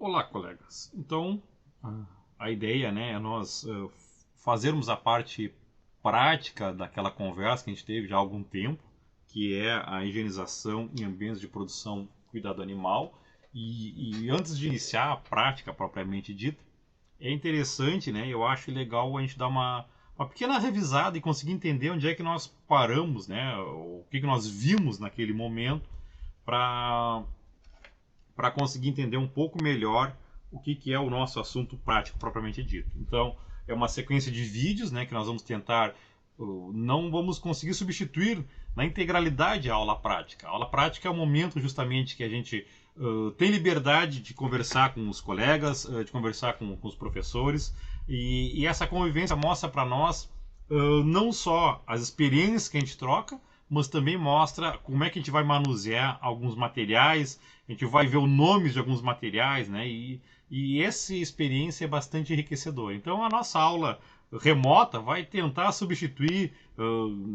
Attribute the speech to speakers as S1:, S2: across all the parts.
S1: Olá, colegas. Então, a ideia, né, é nós fazermos a parte prática daquela conversa que a gente teve já há algum tempo, que é a higienização em ambientes de produção cuidado animal. E antes de iniciar a prática propriamente dita, é interessante, né, eu acho legal a gente dar uma pequena revisada e conseguir entender onde é que nós paramos, né, o que nós vimos naquele momento, para conseguir entender um pouco melhor o que é o nosso assunto prático propriamente dito. Então, é uma sequência de vídeos, né, que nós vamos tentar, não vamos conseguir substituir na integralidade a aula prática. A aula prática é o momento justamente que a gente tem liberdade de conversar com os colegas, de conversar com os professores, e essa convivência mostra para nós não só as experiências que a gente troca, mas também mostra como é que a gente vai manusear alguns materiais, a gente vai ver os nomes de alguns materiais, né? E essa experiência é bastante enriquecedora. Então a nossa aula remota vai tentar substituir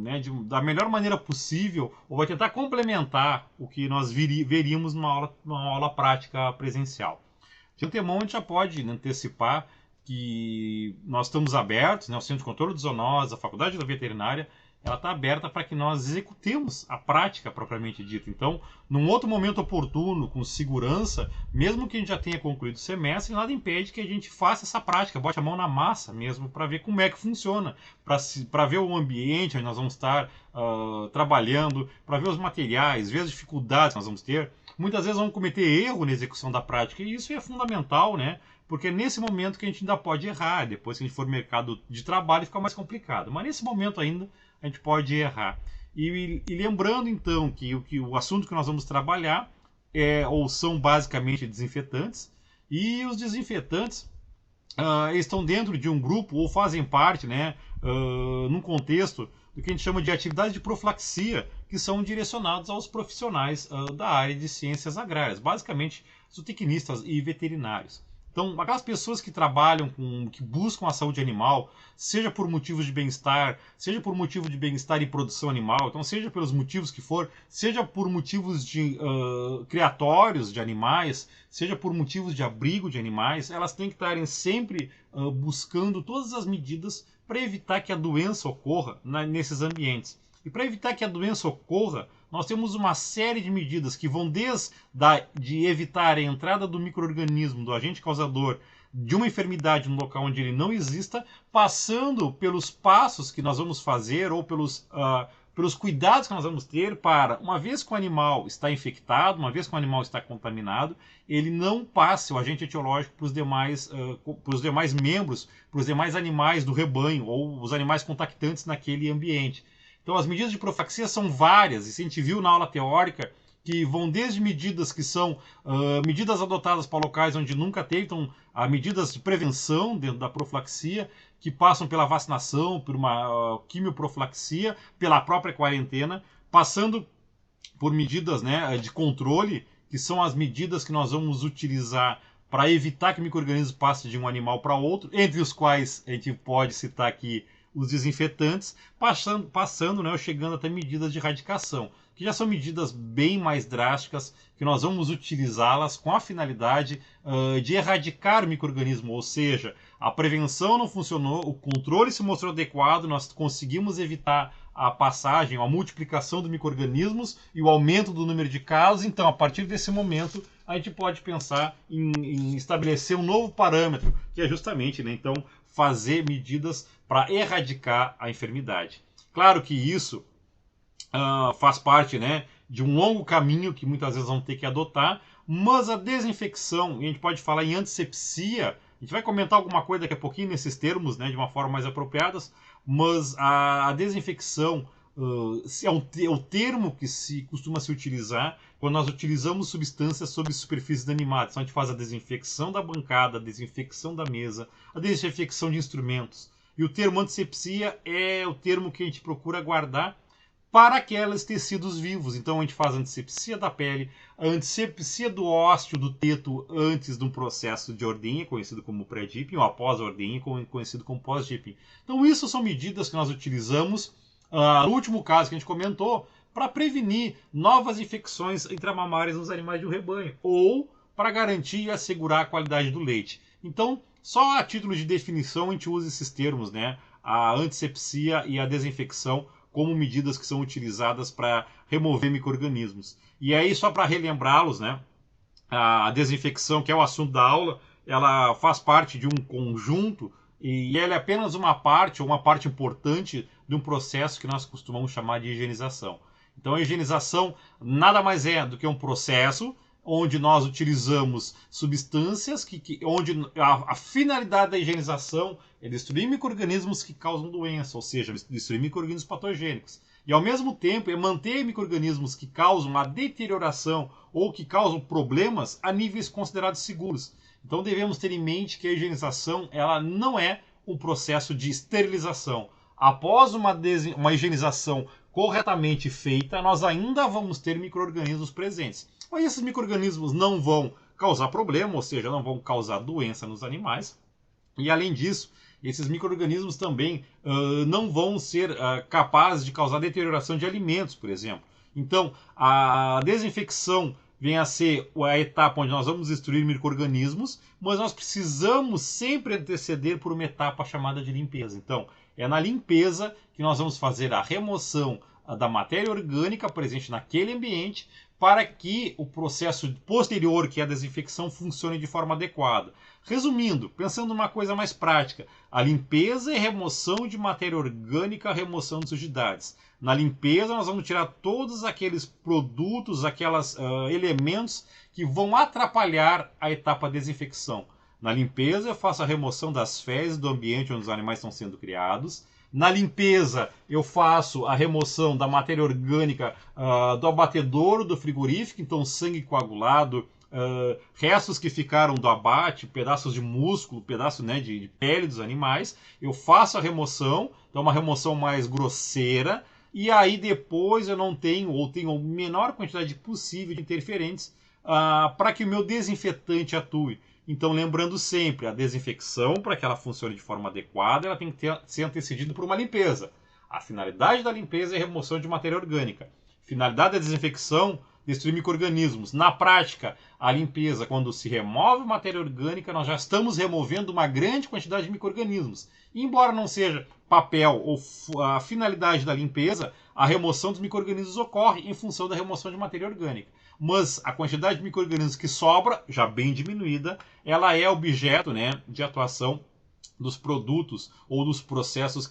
S1: né, da melhor maneira possível, ou vai tentar complementar o que nós veríamos numa aula prática presencial. De antemão, a gente já pode antecipar que nós estamos abertos, né, o Centro de Controle de Zoonoses, a Faculdade da Veterinária, ela está aberta para que nós executemos a prática propriamente dita. Então, num outro momento oportuno, com segurança, mesmo que a gente já tenha concluído o semestre, nada impede que a gente faça essa prática, bote a mão na massa mesmo, para ver como é que funciona, para ver o ambiente onde nós vamos estar trabalhando, para ver os materiais, ver as dificuldades que nós vamos ter. Muitas vezes vamos cometer erro na execução da prática, e isso é fundamental, né? Porque é nesse momento que a gente ainda pode errar, depois que a gente for no mercado de trabalho fica mais complicado. Mas nesse momento ainda a gente pode errar. E lembrando então que o assunto que nós vamos trabalhar são basicamente desinfetantes, e os desinfetantes estão dentro de um grupo ou fazem parte, né, num contexto do que a gente chama de atividades de profilaxia, que são direcionados aos profissionais da área de ciências agrárias, basicamente zootecnistas e veterinários. Então, aquelas pessoas que trabalham que buscam a saúde animal, seja por motivos de bem-estar, seja por motivo de bem-estar e produção animal, então seja pelos motivos que for, seja por motivos de criatórios de animais, seja por motivos de abrigo de animais, elas têm que estarem sempre buscando todas as medidas para evitar que a doença ocorra nesses ambientes. E para evitar que a doença ocorra, nós temos uma série de medidas que vão de evitar a entrada do micro-organismo, do agente causador, de uma enfermidade no local onde ele não exista, passando pelos passos que nós vamos fazer ou pelos cuidados que nós vamos ter para, uma vez que o animal está infectado, uma vez que o animal está contaminado, ele não passe o agente etiológico para os demais membros, para os demais animais do rebanho ou os animais contactantes naquele ambiente. Então as medidas de profilaxia são várias, e a gente viu na aula teórica que vão desde medidas que são medidas adotadas para locais onde nunca teve, então medidas de prevenção dentro da profilaxia, que passam pela vacinação, por uma quimioprofilaxia, pela própria quarentena, passando por medidas, né, de controle, que são as medidas que nós vamos utilizar para evitar que o micro-organismo passe de um animal para outro, entre os quais a gente pode citar aqui os desinfetantes, passando, né, chegando até medidas de erradicação, que já são medidas bem mais drásticas, que nós vamos utilizá-las com a finalidade de erradicar o micro-organismo, ou seja, a prevenção não funcionou, o controle se mostrou adequado, nós conseguimos evitar a passagem, a multiplicação de micro-organismos e o aumento do número de casos. Então, a partir desse momento, a gente pode pensar em estabelecer um novo parâmetro, que é justamente, né, então, fazer medidas para erradicar a enfermidade. Claro que isso faz parte, né, de um longo caminho que muitas vezes vamos ter que adotar, mas a desinfecção, e a gente pode falar em antisepsia, a gente vai comentar alguma coisa daqui a pouquinho nesses termos, né, de uma forma mais apropriada, mas a desinfecção é o termo que costuma se utilizar quando nós utilizamos substâncias sobre superfícies animadas. Então a gente faz a desinfecção da bancada, a desinfecção da mesa, a desinfecção de instrumentos. E o termo antisepsia é o termo que a gente procura guardar para aqueles tecidos vivos. Então a gente faz a antisepsia da pele, a antisepsia do ósseo, do teto, antes de um processo de ordenha, conhecido como pré-dipping, ou após a ordenha, conhecido como pós-dipping. Então isso são medidas que nós utilizamos, no último caso que a gente comentou, para prevenir novas infecções intramamárias nos animais de um rebanho, ou para garantir e assegurar a qualidade do leite. Então, só a título de definição a gente usa esses termos, né? A antisepsia e a desinfecção como medidas que são utilizadas para remover micro-organismos. E aí, só para relembrá-los, né? A desinfecção, que é o assunto da aula, ela faz parte de um conjunto e ela é apenas uma parte, ou uma parte importante de um processo que nós costumamos chamar de higienização. Então a higienização nada mais é do que um processo onde nós utilizamos substâncias onde a finalidade da higienização é destruir micro-organismos que causam doença, ou seja, destruir micro-organismos patogênicos. E ao mesmo tempo é manter micro-organismos que causam uma deterioração ou que causam problemas a níveis considerados seguros. Então devemos ter em mente que a higienização ela não é um processo de esterilização. Após uma higienização corretamente feita, nós ainda vamos ter micro-organismos presentes. Mas esses micro-organismos não vão causar problema, ou seja, não vão causar doença nos animais. E além disso, esses micro-organismos também não vão ser capazes de causar deterioração de alimentos, por exemplo. Então, a desinfecção vem a ser a etapa onde nós vamos destruir micro-organismos, mas nós precisamos sempre anteceder por uma etapa chamada de limpeza. Então, é na limpeza que nós vamos fazer a remoção da matéria orgânica presente naquele ambiente para que o processo posterior, que é a desinfecção, funcione de forma adequada. Resumindo, pensando numa coisa mais prática, a limpeza e remoção de matéria orgânica, remoção de sujidades. Na limpeza, nós vamos tirar todos aqueles produtos, aqueles elementos que vão atrapalhar a etapa de desinfecção. Na limpeza, eu faço a remoção das fezes do ambiente onde os animais estão sendo criados. Na limpeza, eu faço a remoção da matéria orgânica do abatedouro, do frigorífico, então sangue coagulado, restos que ficaram do abate, pedaços de músculo, pedaço de pele dos animais. Eu faço a remoção, então uma remoção mais grosseira, e aí depois eu não tenho, ou tenho a menor quantidade possível de interferentes para que o meu desinfetante atue. Então, lembrando sempre, a desinfecção, para que ela funcione de forma adequada, ela tem que ser antecedida por uma limpeza. A finalidade da limpeza é a remoção de matéria orgânica. Finalidade da desinfecção, destruir micro-organismos. Na prática, a limpeza, quando se remove matéria orgânica, nós já estamos removendo uma grande quantidade de micro-organismos. Embora não seja papel ou a finalidade da limpeza, a remoção dos micro-organismos ocorre em função da remoção de matéria orgânica. Mas a quantidade de micro-organismos que sobra, já bem diminuída, ela é objeto de atuação dos produtos ou dos processos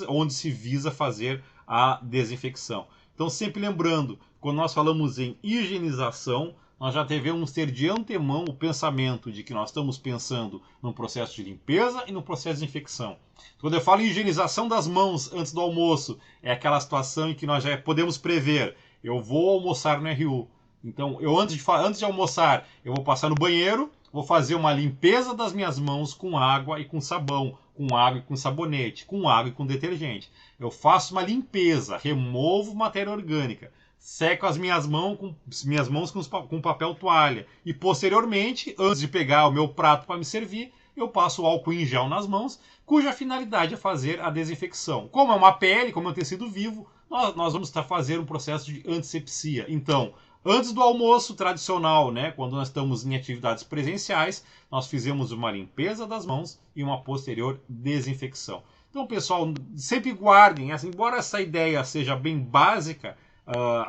S1: onde se visa fazer a desinfecção. Então, sempre lembrando, quando nós falamos em higienização, nós já devemos ter de antemão o pensamento de que nós estamos pensando num processo de limpeza e no processo de infecção. Quando eu falo em higienização das mãos antes do almoço, é aquela situação em que nós já podemos prever. Eu vou almoçar no RU. Então, antes de almoçar, eu vou passar no banheiro, vou fazer uma limpeza das minhas mãos com água e com sabão, com água e com sabonete, com água e com detergente. Eu faço uma limpeza, removo matéria orgânica, seco as minhas mãos com papel toalha e, posteriormente, antes de pegar o meu prato para me servir, eu passo álcool em gel nas mãos, cuja finalidade é fazer a desinfecção. Como é uma pele, como é um tecido vivo, nós vamos fazer um processo de antisepsia. Então, antes do almoço tradicional, quando nós estamos em atividades presenciais, nós fizemos uma limpeza das mãos e uma posterior desinfecção. Então, pessoal, sempre guardem, embora essa ideia seja bem básica,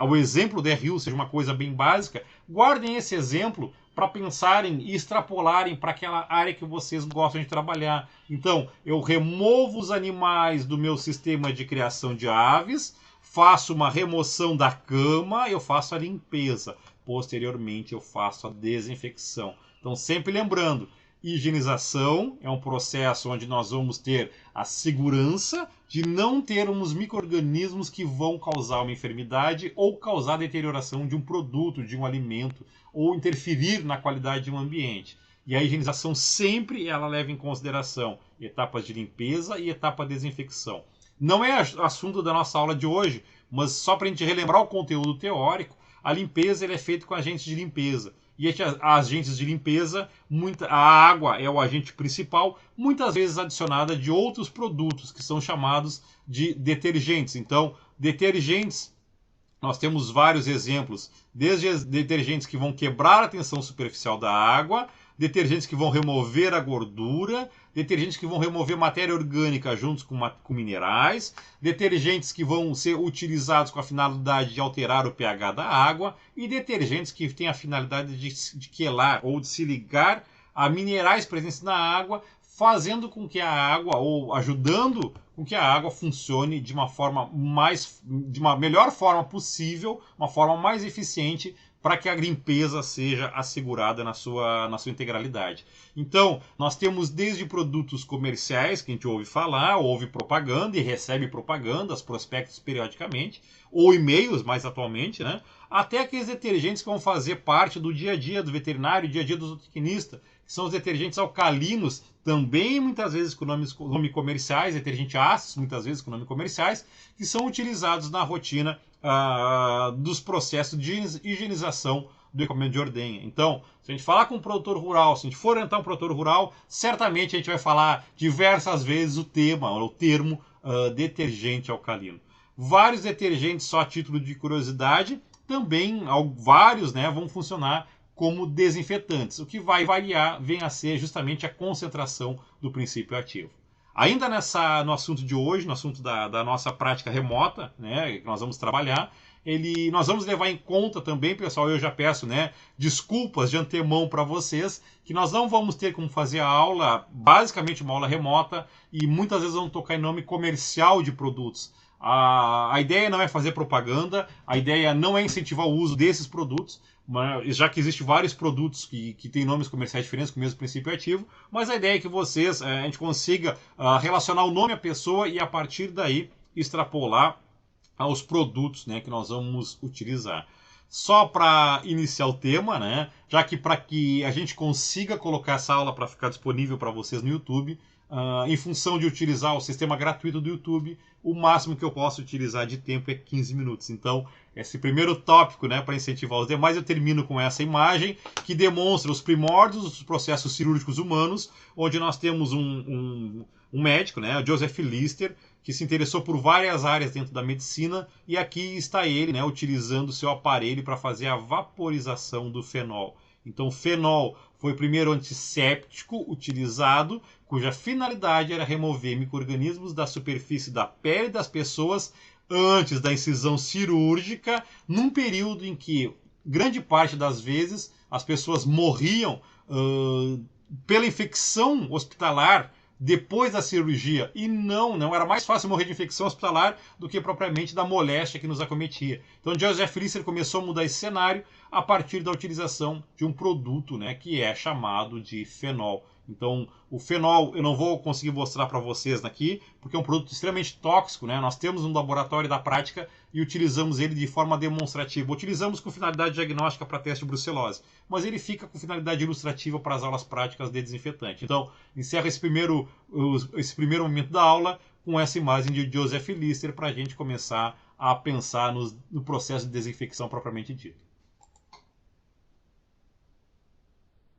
S1: o exemplo do RU seja uma coisa bem básica, guardem esse exemplo para pensarem e extrapolarem para aquela área que vocês gostam de trabalhar. Então, eu removo os animais do meu sistema de criação de aves, faço uma remoção da cama, eu faço a limpeza. Posteriormente, eu faço a desinfecção. Então, sempre lembrando, higienização é um processo onde nós vamos ter a segurança de não termos micro-organismos que vão causar uma enfermidade ou causar deterioração de um produto, de um alimento, ou interferir na qualidade de um ambiente. E a higienização sempre ela leva em consideração etapas de limpeza e etapa de desinfecção. Não é assunto da nossa aula de hoje, mas só para a gente relembrar o conteúdo teórico, a limpeza é feita com agentes de limpeza. E agentes de limpeza, a água é o agente principal, muitas vezes adicionada de outros produtos que são chamados de detergentes. Então, detergentes Nós temos vários exemplos, desde detergentes que vão quebrar a tensão superficial da água, detergentes que vão remover a gordura, detergentes que vão remover matéria orgânica juntos com minerais, detergentes que vão ser utilizados com a finalidade de alterar o pH da água e detergentes que têm a finalidade de quelar ou de se ligar a minerais presentes na água, fazendo com que a água, ou ajudando com que a água funcione de uma melhor forma possível, uma forma mais eficiente, para que a limpeza seja assegurada na sua integralidade. Então, nós temos desde produtos comerciais, que a gente ouve falar, ouve propaganda e recebe propagandas, prospectos periodicamente, ou e-mails mais atualmente, né? Até aqueles detergentes que vão fazer parte do dia a dia do veterinário, dia a dia do zootecnista, que são os detergentes alcalinos, também muitas vezes com nome comerciais, detergente ácidos, muitas vezes com nome comerciais, que são utilizados na rotina dos processos de higienização do equipamento de ordenha. Então, se a gente falar com um produtor rural, se a gente for orientar um produtor rural, certamente a gente vai falar diversas vezes o termo detergente alcalino. Vários detergentes, só a título de curiosidade, também vários, né, vão funcionar como desinfetantes. O que vai variar vem a ser justamente a concentração do princípio ativo. Ainda no assunto de hoje, no assunto da nossa prática remota, né, que nós vamos trabalhar, nós vamos levar em conta também, pessoal, eu já peço, né, desculpas de antemão para vocês, que nós não vamos ter como fazer a aula, basicamente uma aula remota, e muitas vezes vamos tocar em nome comercial de produtos. A ideia não é fazer propaganda, a ideia não é incentivar o uso desses produtos, já que existem vários produtos que têm nomes comerciais diferentes com o mesmo princípio ativo, mas a ideia é que a gente consiga relacionar o nome à pessoa e a partir daí extrapolar aos produtos, né, que nós vamos utilizar. Só para iniciar o tema, né, já que para que a gente consiga colocar essa aula para ficar disponível para vocês no YouTube, em função de utilizar o sistema gratuito do YouTube, o máximo que eu posso utilizar de tempo é 15 minutos. Então, esse primeiro tópico, né, para incentivar os demais, eu termino com essa imagem que demonstra os primórdios dos processos cirúrgicos humanos, onde nós temos um médico, né, o Joseph Lister, que se interessou por várias áreas dentro da medicina, e aqui está ele, né, utilizando o seu aparelho para fazer a vaporização do fenol. Então, o fenol foi o primeiro antisséptico utilizado, cuja finalidade era remover micro-organismos da superfície da pele das pessoas antes da incisão cirúrgica, num período em que, grande parte das vezes, as pessoas morriam pela infecção hospitalar depois da cirurgia. E não era mais fácil morrer de infecção hospitalar do que propriamente da moléstia que nos acometia. Então, Joseph Lister começou a mudar esse cenário a partir da utilização de um produto, né, que é chamado de fenol. Então, o fenol eu não vou conseguir mostrar para vocês aqui, porque é um produto extremamente tóxico, né? Nós temos um laboratório da prática e utilizamos ele de forma demonstrativa. Utilizamos com finalidade diagnóstica para teste de brucelose, mas ele fica com finalidade ilustrativa para as aulas práticas de desinfetante. Então, encerro esse primeiro momento da aula com essa imagem de Joseph Lister para a gente começar a pensar no processo de desinfecção propriamente dito.